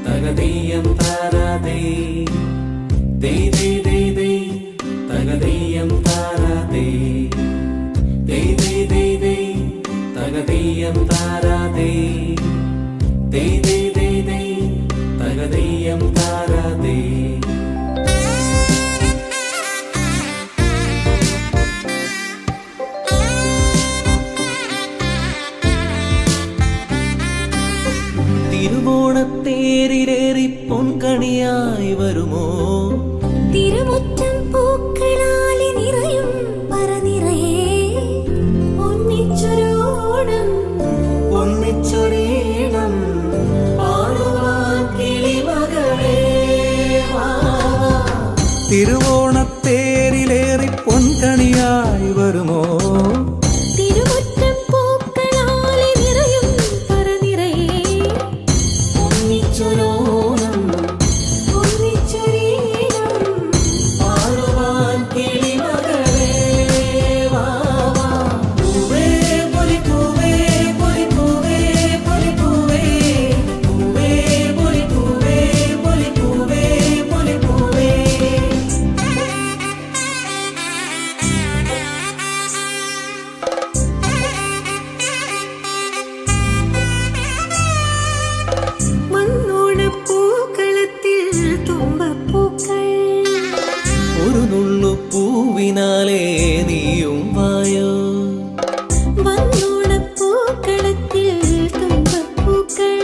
തകതീയം താരാതേ ദേ ദേ ദേ ദേ തകതീയം താരാതേ ദേ ദേ ദേ ദേ തകതീയം താരാതേ ദേ ദേ ദേ ദേ തകതീയം താരാതേ തിരുവോണത്തേരിലേറി പൊൻകണിയായി വരുമോ തിരുമുറ്റം പൂക്കളാലെ നിറയും പറനിറയെ ഒന്നിച്ചൊരോണം ഒന്നിച്ചൊരീണം പാടുവാൻ കിളിമകളേ തിരുവോണത്തേരിലേറി പൊൻകണിയായി വരുമോ തിരുമുറ്റം പൂക്കളാലെ നിറയും പറനിറയെ ഒന്നിച്ചൊരോണം ഒന്നിച്ചൊരീണം പാടുവാൻ കിളിമകളേ പൂവേ പൊലിപ്പൂവേ പൊലിപ്പൂവേ പൊലിപ്പൂവേ പൂവേ പൊലിപ്പൂവേ പൊലിപ്പൂവേ പൊലിപ്പൂവേ മണ്ണോണപ്പൂക്കളത്തിൽ തുമ്പപ്പൂക്കൾ ഒരു നുള്ളു പൂവിനാലേ നീയും വായോ മണ്ണോണപ്പൂക്കളത്തിൽ തുമ്പപ്പൂക്കൾ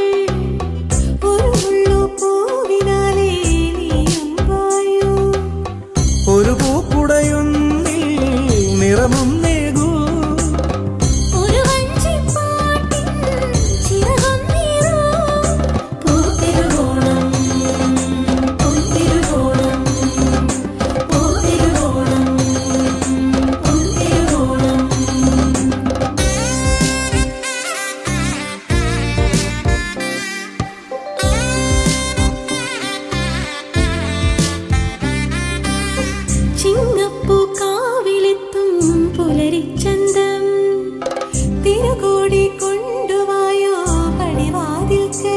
ഒരു മുള്ളു പൂവിനാലെ നീയും വായോ ഒരു പൂക്കുടയൊന്നിൽ നിറമും നേകൂ ഒരു വഞ്ചിപ്പാട്ടിൻ ചിറകം നീറൂ പൂത്തിരുവോണം പൂത്തിരുവോണം പൂത്തിരുവോണം പൂത്തിരുവോണം ചിങ്ങപ്പൂ കാവിലെത്തും പുലരിച്ചന്തം തിരുകോടി കൊണ്ടുവായോ പടിവാതിൽക്ക്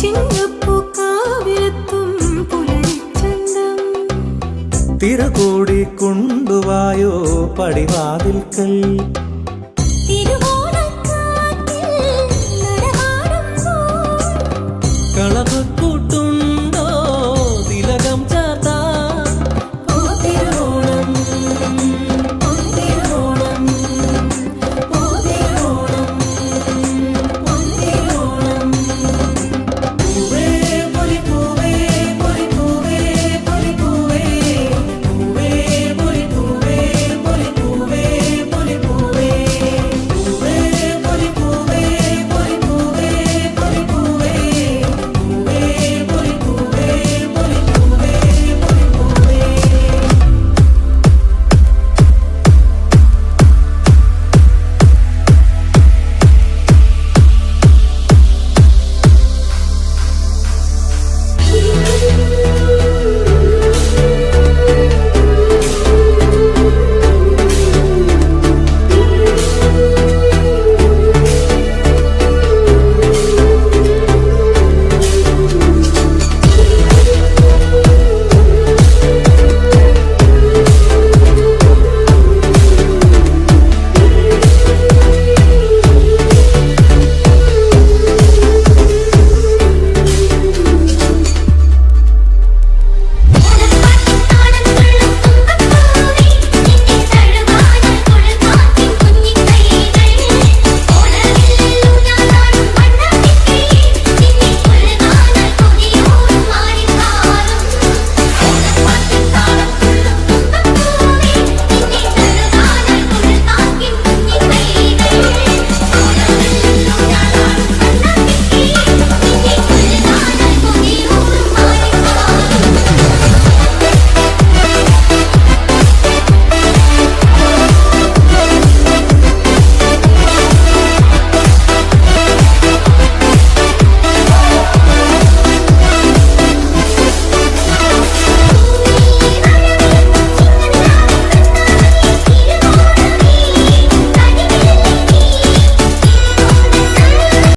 ചിങ്ങപ്പൂ കാവിലെത്തും പുലരിച്ചന്തം തിരകൂടി കൊണ്ടുവായോ പടിവാതിൽക്കൽ